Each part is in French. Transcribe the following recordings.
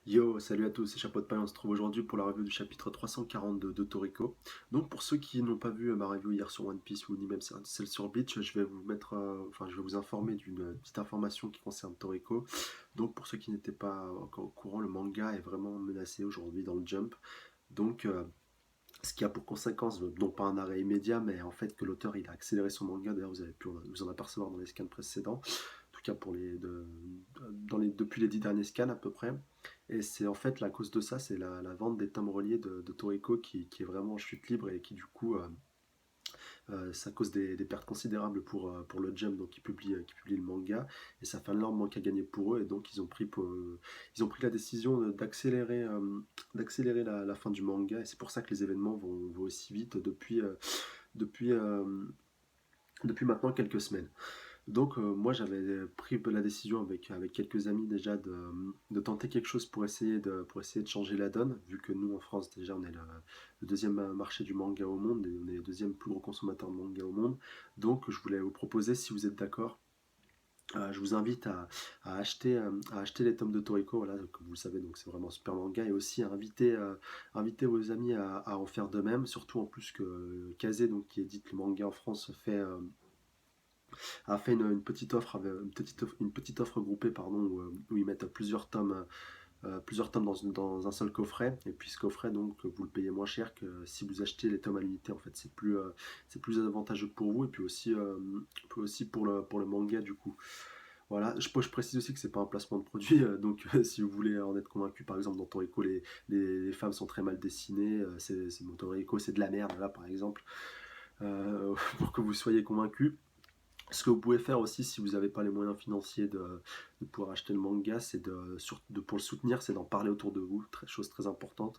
Yo, salut à tous, c'est Chapeau de Paille, on se trouve aujourd'hui pour la review du chapitre 342 de Toriko. Donc pour ceux qui n'ont pas vu ma review hier sur One Piece ou ni même celle sur Bleach, je vais vous mettre, je vais vous informer d'une petite information qui concerne Toriko. Donc pour ceux qui n'étaient pas encore au courant, le manga est vraiment menacé aujourd'hui dans le Jump. Donc ce qui a pour conséquence, non pas un arrêt immédiat, mais en fait que l'auteur il a accéléré son manga. D'ailleurs vous avez pu vous en apercevoir dans les scans précédents, en tout cas depuis les 10 derniers scans à peu près. Et c'est en fait la cause de ça, c'est la vente des tomes reliés de Toriko qui est vraiment en chute libre et qui du coup ça cause des pertes considérables pour le Jump donc qui publie le manga, et ça fait un énorme manque à gagner pour eux, et donc ils ont pris la décision d'accélérer la fin du manga, et c'est pour ça que les événements vont aussi vite depuis, euh, depuis maintenant quelques semaines. Donc moi j'avais pris la décision avec quelques amis déjà de tenter quelque chose pour essayer de changer la donne, vu que nous en France déjà on est le deuxième marché du manga au monde, et on est le deuxième plus gros consommateur de manga au monde. Donc je voulais vous proposer, si vous êtes d'accord, je vous invite à acheter les tomes de Toriko, voilà, comme vous le savez, donc c'est vraiment un super manga, et aussi inviter vos amis à en faire de même, surtout en plus que Kazé, donc, qui édite le manga en France, a fait une petite offre, une petite offre groupée, pardon, où ils mettent plusieurs tomes dans un seul coffret. Et puis ce coffret, donc, vous le payez moins cher que si vous achetez les tomes à l'unité. En fait, c'est plus avantageux pour vous, et puis aussi pour le manga du coup. Voilà, je précise aussi que c'est pas un placement de produit, donc si vous voulez en être convaincu, par exemple dans Toriko, les femmes sont très mal dessinées, mon Toriko c'est de la merde, là par exemple, pour que vous soyez convaincu. Ce que vous pouvez faire aussi, si vous n'avez pas les moyens financiers de pouvoir acheter le manga, c'est pour le soutenir, c'est d'en parler autour de vous, chose très importante.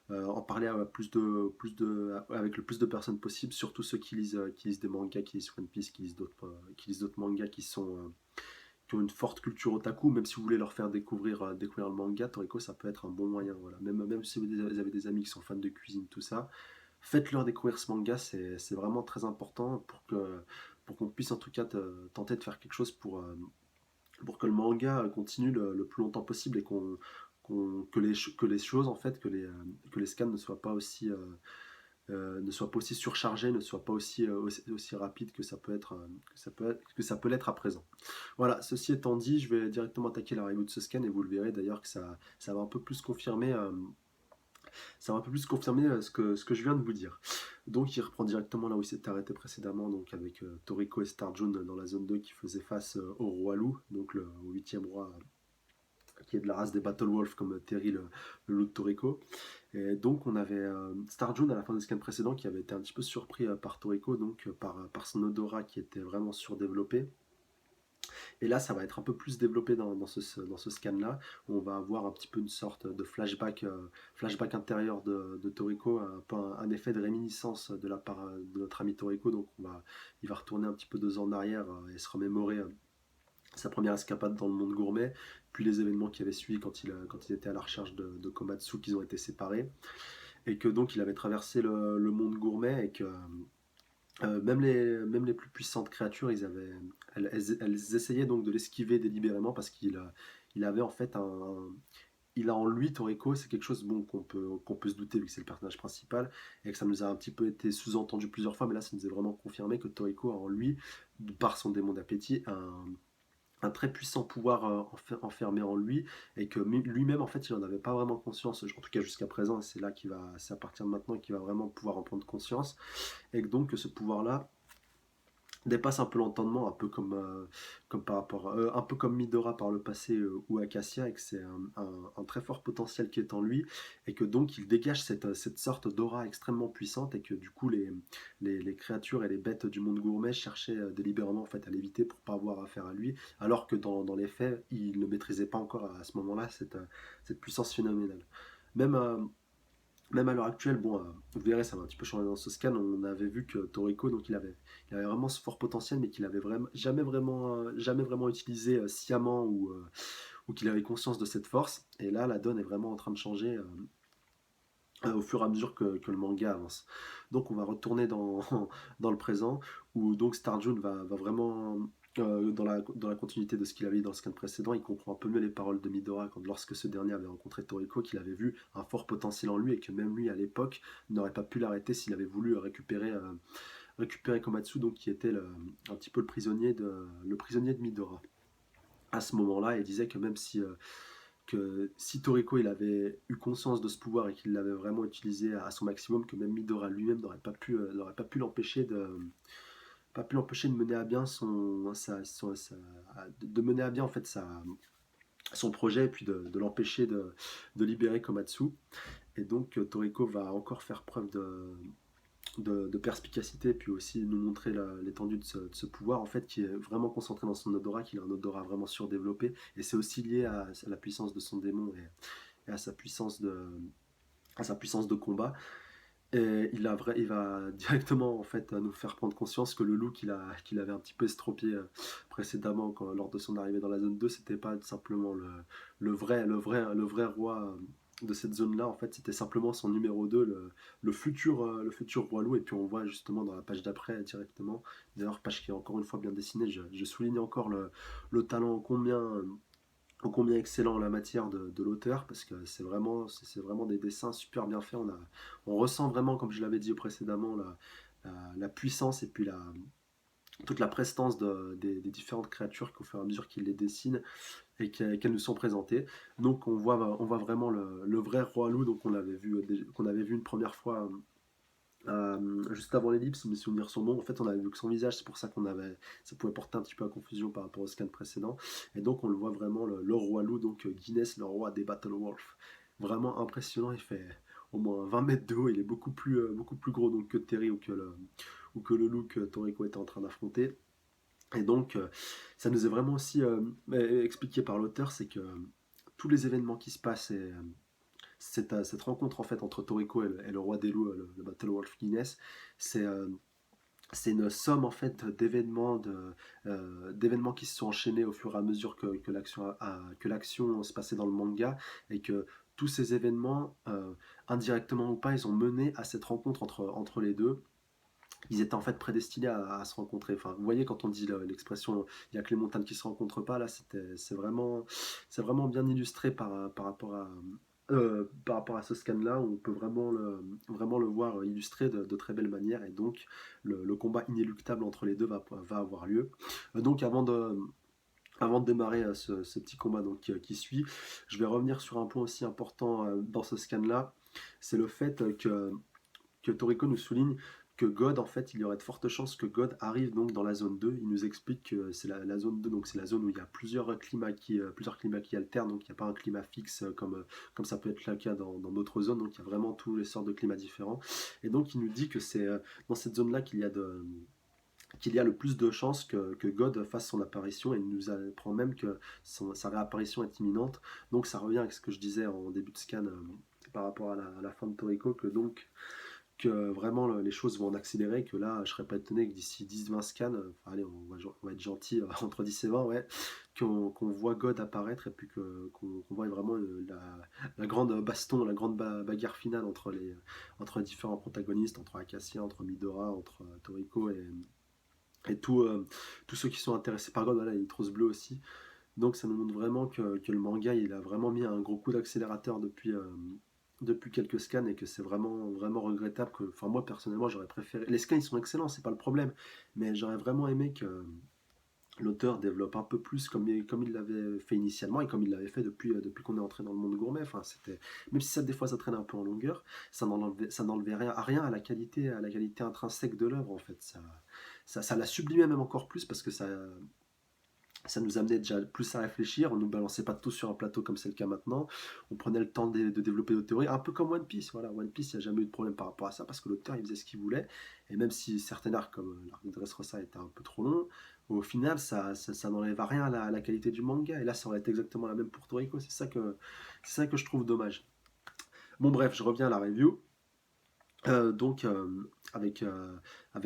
En parler avec le plus de personnes possible, surtout ceux qui lisent des mangas, qui lisent One Piece, qui lisent d'autres mangas qui ont une forte culture otaku. Même si vous voulez leur faire découvrir le manga, Toriko, ça peut être un bon moyen. Voilà. Même si vous avez des amis qui sont fans de cuisine, tout ça, faites-leur découvrir ce manga, c'est vraiment très important pour qu'on puisse en tout cas tenter de faire quelque chose pour que le manga continue le plus longtemps possible, et que les choses, en fait, que les scans ne soient pas aussi surchargés, ne soient pas aussi rapides que ça peut que ça peut l'être à présent. Voilà, ceci étant dit, je vais directement attaquer la review de ce scan, et vous le verrez d'ailleurs que ça va un peu plus confirmer ce que je viens de vous dire. Donc il reprend directement là où il s'était arrêté précédemment, donc avec Toriko et Starjun dans la zone 2 qui faisait face au roi loup, donc au 8e roi, qui est de la race des Battle Wolves comme Terry, le loup de Toriko. Et donc on avait Starjun à la fin du scan précédent qui avait été un petit peu surpris par Toriko, donc par son odorat qui était vraiment surdéveloppé. Et là, ça va être un peu plus développé dans ce scan-là, où on va avoir un petit peu une sorte de flashback intérieur de Toriko, un peu un effet de réminiscence de la part de notre ami Toriko. Donc il va retourner un petit peu 2 ans en arrière et se remémorer sa première escapade dans le monde gourmet, puis les événements qui avaient suivi quand il était à la recherche de Komatsu, qu'ils ont été séparés, et que donc il avait traversé le monde gourmet, et que même les plus puissantes créatures, elles essayaient donc de l'esquiver délibérément, parce il avait en fait il a en lui, Toriko, c'est quelque chose, bon, qu'on peut se douter vu que c'est le personnage principal, et que ça nous a un petit peu été sous-entendu plusieurs fois, mais là ça nous est vraiment confirmé que Toriko a en lui, par son démon d'appétit, un très puissant pouvoir enfermé en lui, et que lui-même en fait il n'en avait pas vraiment conscience, en tout cas jusqu'à présent, et c'est à partir de maintenant qu'il va vraiment pouvoir en prendre conscience, et que donc ce pouvoir-là dépasse un peu l'entendement, comme par rapport, un peu comme Midora par le passé, ou Acacia, et que c'est un très fort potentiel qui est en lui, et que donc il dégage cette sorte d'aura extrêmement puissante, et que du coup les créatures et les bêtes du monde gourmet cherchaient délibérément en fait à l'éviter pour pas avoir affaire à lui, alors que dans les faits il ne maîtrisait pas encore à ce moment-là cette puissance phénoménale. Même même à l'heure actuelle, bon, vous verrez, ça va un petit peu changer dans ce scan. On avait vu que Toriko, donc il avait vraiment ce fort potentiel, mais qu'il avait jamais vraiment utilisé sciemment, ou qu'il avait conscience de cette force. Et là, la donne est vraiment en train de changer au fur et à mesure que le manga avance. Donc, on va retourner dans le présent, où donc Starjun va vraiment dans la continuité de ce qu'il avait dit dans le scan précédent, il comprend un peu mieux les paroles de Midora lorsque ce dernier avait rencontré Toriko, qu'il avait vu un fort potentiel en lui et que même lui, à l'époque, n'aurait pas pu l'arrêter s'il avait voulu récupérer Komatsu, donc qui était un petit peu le prisonnier de Midora. À ce moment-là, il disait que même si Toriko il avait eu conscience de ce pouvoir et qu'il l'avait vraiment utilisé à son maximum, que même Midora lui-même n'aurait pas pu l'empêcher de mener à bien de mener à bien en fait son projet et puis de l'empêcher de libérer Komatsu. Et donc Toriko va encore faire preuve de perspicacité et puis aussi nous montrer l'étendue de ce pouvoir en fait qui est vraiment concentré dans son odorat, qu'il a un odorat vraiment surdéveloppé et c'est aussi lié à la puissance de son démon et à sa puissance de combat. Et il va directement en fait nous faire prendre conscience que le loup qu'il avait un petit peu estropié précédemment lors de son arrivée dans la zone 2, c'était pas simplement le vrai roi de cette zone-là. En fait, c'était simplement son numéro 2, le futur roi loup. Et puis on voit justement dans la page d'après directement, d'ailleurs page qui est encore une fois bien dessinée, je souligne encore le talent ô combien excellent en la matière de l'auteur parce que c'est vraiment des dessins super bien faits. On ressent vraiment, comme je l'avais dit précédemment, la puissance et puis toute la prestance des différentes créatures qu'au fur et à mesure qu'il les dessine et qu'elles nous sont présentées. Donc on voit vraiment le vrai roi loup donc qu'on avait vu une première fois juste avant l'ellipse, si mes souvenirs sont bons, en fait, on avait vu que son visage, c'est pour ça ça pouvait porter un petit peu à confusion par rapport au scan précédent. Et donc, on le voit vraiment, le roi loup, donc Guinness, le roi des Battle Wolf. Vraiment impressionnant, il fait au moins 20 mètres de haut, il est beaucoup plus gros donc, que Terry ou que le loup que Toriko était en train d'affronter. Et donc, ça nous est vraiment aussi expliqué par l'auteur, c'est que tous les événements qui se passent cette rencontre en fait entre Toriko et le roi des loups, le Battle Wolf Guinness, c'est c'est une somme en fait d'événements qui se sont enchaînés au fur et à mesure que l'action se passait dans le manga et que tous ces événements, indirectement ou pas, ils ont mené à cette rencontre entre les deux. Ils étaient en fait prédestinés à se rencontrer. Enfin, vous voyez quand on dit l'expression il y a que les montagnes qui se rencontrent pas, là c'est vraiment bien illustré par rapport à ce scan-là, on peut vraiment le voir illustré de très belle manière, et donc le combat inéluctable entre les deux va avoir lieu. Donc avant de démarrer ce petit combat donc, qui suit, je vais revenir sur un point aussi important dans ce scan-là, c'est le fait que Toriko nous souligne que God, en fait, il y aurait de fortes chances que God arrive donc dans la zone 2. Il nous explique que c'est la zone 2, donc c'est la zone où il y a plusieurs climats qui alternent, donc il n'y a pas un climat fixe comme ça peut être le cas dans d'autres zones, donc il y a vraiment tous les sortes de climats différents. Et donc il nous dit que c'est dans cette zone-là qu'il y a le plus de chances que God fasse son apparition, et il nous apprend même que sa réapparition est imminente. Donc ça revient avec ce que je disais en début de scan par rapport à la fin de Toriko, que vraiment les choses vont en accélérer, que là je serais pas étonné que d'ici 10-20 scans, enfin, allez on va être gentil, entre 10 et 20, ouais, qu'on voit God apparaître et puis qu'on voit vraiment la grande baston, la grande bagarre finale entre les différents protagonistes, entre Acacia, entre Midora, entre Toriko et tous ceux qui sont intéressés par God. Voilà, il est trop bleu aussi. Donc ça nous montre vraiment que le manga il a vraiment mis un gros coup d'accélérateur depuis quelques scans, et que c'est vraiment regrettable enfin moi personnellement j'aurais préféré, les scans ils sont excellents, c'est pas le problème, mais j'aurais vraiment aimé que l'auteur développe un peu plus comme il l'avait fait initialement et comme il l'avait fait depuis qu'on est entré dans le monde gourmet. Enfin, même si ça des fois ça traîne un peu en longueur, ça n'enlevait rien à la qualité intrinsèque de l'œuvre en fait. Ça l'a sublimé même encore plus parce que ça nous amenait déjà plus à réfléchir, on ne nous balançait pas tout sur un plateau comme c'est le cas maintenant, on prenait le temps de développer nos théories, un peu comme One Piece. Voilà, One Piece, il n'y a jamais eu de problème par rapport à ça, parce que l'auteur il faisait ce qu'il voulait, et même si certains arcs comme l'arc de Dressrosa était un peu trop long, au final ça n'enlève rien à la qualité du manga, et là ça aurait été exactement la même pour Toriko, c'est ça que je trouve dommage. Bon bref, je reviens à la review. Donc, avec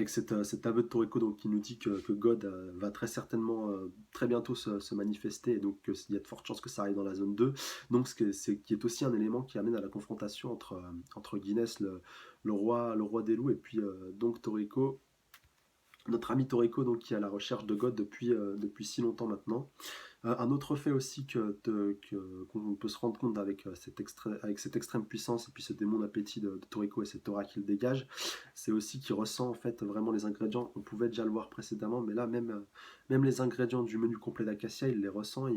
cet aveu de Toriko donc, qui nous dit que God va très certainement, très bientôt se manifester, et donc il y a de fortes chances que ça arrive dans la zone 2. Donc, qui est aussi un élément qui amène à la confrontation entre Guinness, le roi des loups, et puis donc Toriko, notre ami Toriko, donc, qui est à la recherche de God depuis si longtemps maintenant. Un autre fait aussi qu'on peut se rendre compte avec cette extrême puissance et puis ce démon d'appétit de Toriko et cette aura qu'il dégage, c'est aussi qu'il ressent en fait vraiment les ingrédients. On pouvait déjà le voir précédemment, mais là même les ingrédients du menu complet d'Acacia, il les ressent.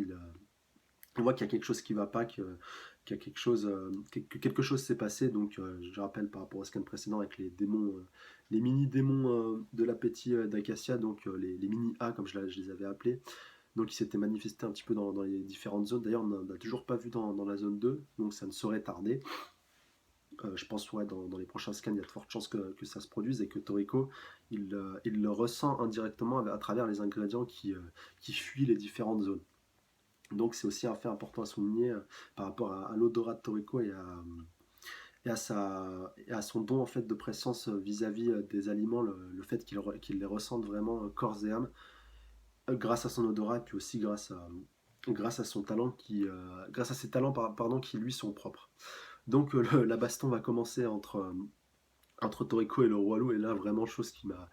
On voit qu'il y a quelque chose qui ne va pas, qu'il y a que quelque chose s'est passé. Donc, je rappelle par rapport au scan précédent avec les démons, les mini-démons de l'appétit d'Acacia, donc les mini-A comme je les avais appelés. Donc, ils s'étaient manifestés un petit peu dans les différentes zones. D'ailleurs, on n'a toujours pas vu dans la zone 2, donc ça ne saurait tarder. Je pense ouais, dans les prochains scans, il y a de fortes chances que ça se produise et que Toriko, il le ressent indirectement à travers les ingrédients qui fuient les différentes zones. Donc c'est aussi un fait important à souligner par rapport à l'odorat de Toriko et à son don en fait de présence vis-à-vis des aliments, le fait qu'il les ressente vraiment corps et âme grâce à son odorat et puis aussi grâce à son talent grâce à ses talents pardon, qui lui sont propres. Donc la baston va commencer entre Toriko et le roi loup, et là vraiment chose qui m'a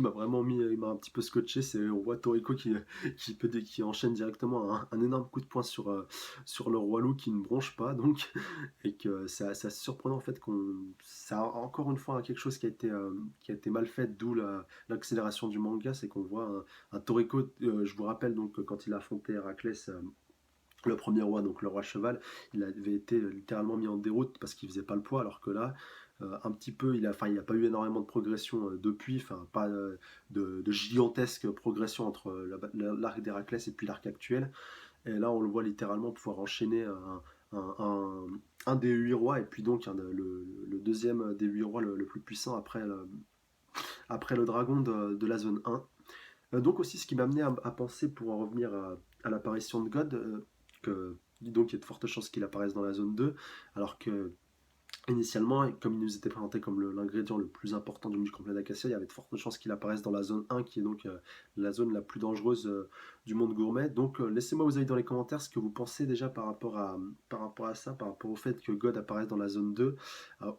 vraiment il m'a un petit peu scotché, c'est on voit Toriko qui enchaîne directement un énorme coup de poing sur le roi loup qui ne bronche pas, donc et que c'est assez surprenant en fait ça a encore une fois quelque chose qui a été mal fait, d'où l'accélération du manga, c'est qu'on voit un Toriko, je vous rappelle donc quand il a affronté Héraclès, le premier roi, donc le roi cheval, il avait été littéralement mis en déroute parce qu'il faisait pas le poids, alors que là, un petit peu, il n'y a pas eu énormément de progression depuis, enfin pas de gigantesque progression entre l'arc d'Héraclès et puis l'arc actuel. Et là, on le voit littéralement pouvoir enchaîner un, un- un des 8 rois, et puis donc le deuxième des 8 rois le plus puissant après le dragon de la zone 1. Donc aussi, ce qui m'a amené à penser, pour en revenir à l'apparition de God, donc il y a de fortes chances qu'il apparaisse dans la zone 2, alors que initialement, comme il nous était présenté comme l'ingrédient le plus important du menu complet d'Acacia, il y avait de fortes chances qu'il apparaisse dans la zone 1, qui est donc la zone la plus dangereuse du monde gourmet. Donc laissez-moi vous avis dans les commentaires ce que vous pensez déjà par rapport à ça, par rapport au fait que God apparaisse dans la zone 2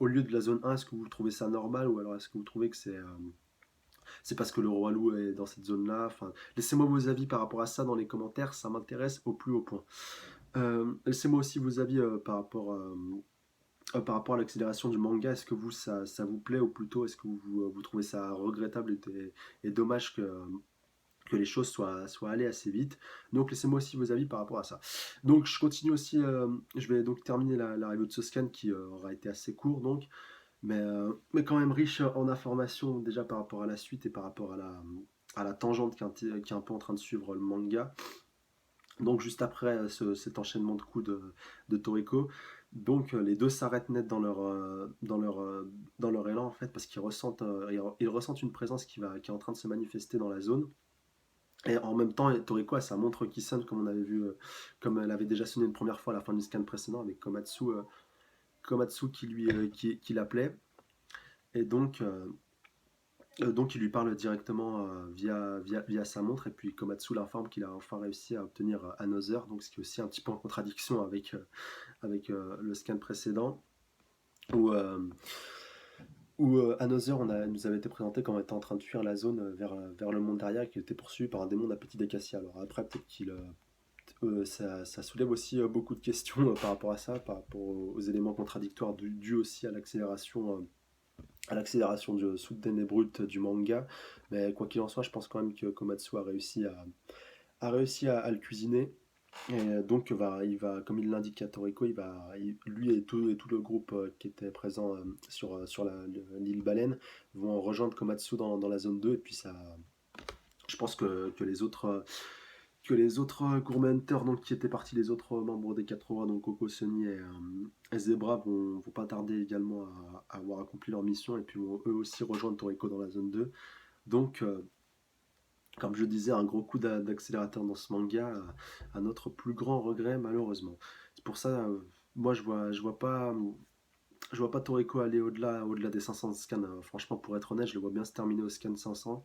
au lieu de la zone 1. Est-ce que vous trouvez ça normal, ou alors est-ce que vous trouvez que c'est parce que le roi loup est dans cette zone-là? Enfin, laissez-moi vos avis par rapport à ça dans les commentaires, ça m'intéresse au plus haut point. Laissez-moi aussi vos avis par rapport à l'accélération du manga. Est-ce que ça vous plaît, ou plutôt est-ce que vous trouvez ça regrettable et dommage que les choses soient allées assez vite? Donc laissez-moi aussi vos avis par rapport à ça. Donc je continue aussi, je vais donc terminer la review de ce scan qui aura été assez court, donc, mais quand même riche en informations déjà par rapport à la suite et par rapport à la tangente qui est un peu en train de suivre le manga. Donc juste après cet enchaînement de coups de Toriko, donc les deux s'arrêtent net dans leur élan en fait, parce ils ressentent une présence qui est en train de se manifester dans la zone. Et en même temps, Toriko a sa montre qui sonne, comme on avait vu, comme elle avait déjà sonné une première fois à la fin du scan précédent avec Komatsu qui l'appelait. Et donc il lui parle directement via sa montre, et puis Komatsu l'informe qu'il a enfin réussi à obtenir Another, donc ce qui est aussi un petit peu en contradiction avec le scan précédent, où, Another nous avait été présenté comme étant en train de fuir la zone vers le monde derrière, qui était poursuivi par un démon d'appétit d'Acacia. Alors après, peut-être ça soulève aussi beaucoup de questions par rapport à ça, par rapport aux éléments contradictoires dus aussi à l'accélération soudaine et brute du manga. Mais quoi qu'il en soit, je pense quand même que Komatsu a réussi à le cuisiner. Et donc, comme il l'indique à Toriko, lui et tout le groupe qui était présent sur l'île Baleine vont rejoindre Komatsu dans la zone 2. Et puis, je pense que les autres Gourmet Hunters, donc, qui étaient partis, les autres membres des 4 rois, donc Coco, Sunny et Zebra, vont pas tarder également à avoir accompli leur mission, et puis vont eux aussi rejoindre Toriko dans la zone 2. Donc, comme je disais, un gros coup d'accélérateur dans ce manga, à notre plus grand regret, malheureusement. C'est pour ça, moi je vois pas Toriko aller au-delà des 500 scans. Franchement, pour être honnête, je le vois bien se terminer au scan 500.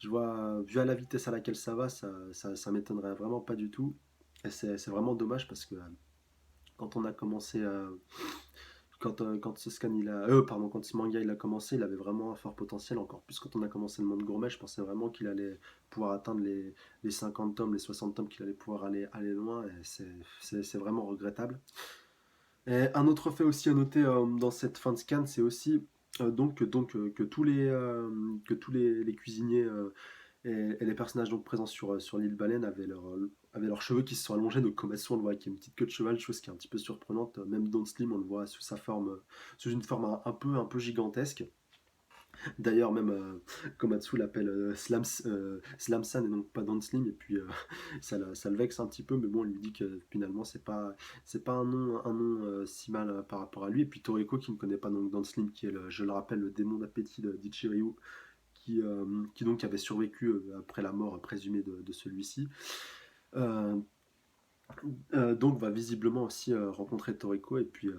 Vu à la vitesse à laquelle ça va, ça m'étonnerait vraiment pas du tout. Et c'est vraiment dommage parce que quand on a commencé quand ce scan pardon, quand ce manga il a commencé, il avait vraiment un fort potentiel, encore plus quand on a commencé le monde gourmet, je pensais vraiment qu'il allait pouvoir atteindre les 50 tomes, les 60 tomes, qu'il allait pouvoir aller loin, et c'est vraiment regrettable. Et un autre fait aussi à noter dans cette fin de scan, c'est aussi que tous les cuisiniers et les personnages donc présents sur l'île Baleine avaient leurs cheveux qui se sont allongés, donc comme on le voit avec une petite queue de cheval, chose qui est un petit peu surprenante. Même Don Slim, on le voit sous sa forme, sous une forme un peu gigantesque. D'ailleurs, même Komatsu l'appelle Slamsan et donc pas Don Slim, et puis ça le vexe un petit peu, mais bon, on lui dit que finalement c'est pas un nom si mal par rapport à lui. Et puis Toriko qui ne connaît pas donc Don Slim, qui est je le rappelle, le démon d'appétit d'Ichiryu, qui donc avait survécu après la mort présumée de celui-ci. Euh, donc va visiblement aussi rencontrer Toriko, et puis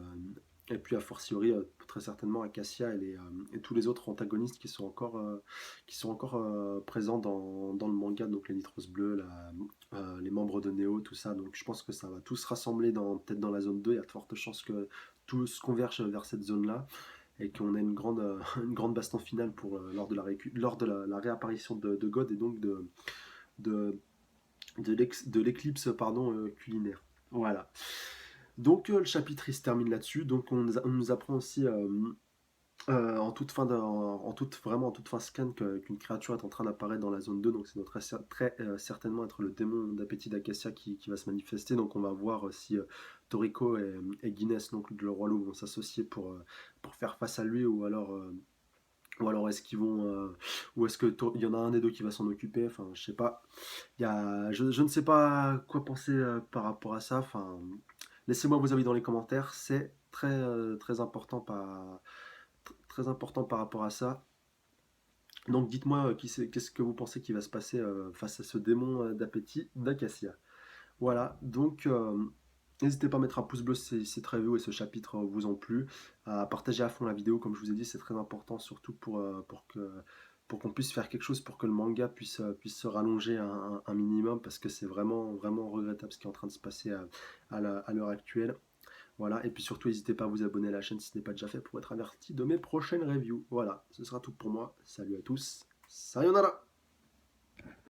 a fortiori très certainement Acacia et tous les autres antagonistes qui sont encore présents dans le manga, donc les Nitros Bleus, les membres de Neo, tout ça. Donc je pense que ça va tous se rassembler peut-être dans la zone 2. Il y a de fortes chances que tous convergent vers cette zone-là et qu'on ait une grande baston finale lors de la réapparition de God, et donc de, de l'éclipse pardon, culinaire. Voilà. Donc le chapitre il se termine là-dessus. Donc on nous apprend aussi vraiment en toute fin scan qu'une créature est en train d'apparaître dans la zone 2. Donc ça doit très certainement être le démon d'appétit d'Acacia qui va se manifester. Donc on va voir si Toriko et Guinness, donc le roi loup, vont s'associer pour faire face à lui, ou alors est-ce qu'ils vont ou est-ce que il y en a un des deux qui va s'en occuper. Enfin, je sais pas. Je ne sais pas quoi penser par rapport à ça. Enfin, laissez-moi vos avis dans les commentaires. C'est très important très important par rapport à ça. Donc dites-moi qu'est-ce que vous pensez qui va se passer face à ce démon d'appétit d'Acacia. Voilà, donc n'hésitez pas à mettre un pouce bleu si cette review et ce chapitre vous ont plu, à partager à fond la vidéo, comme je vous ai dit, c'est très important, surtout pour qu'on puisse faire quelque chose pour que le manga puisse se rallonger un minimum, parce que c'est vraiment regrettable ce qui est en train de se passer à l'heure actuelle. Voilà, et puis surtout n'hésitez pas à vous abonner à la chaîne si ce n'est pas déjà fait pour être averti de mes prochaines reviews. Voilà, ce sera tout pour moi. Salut à tous. Sayonara.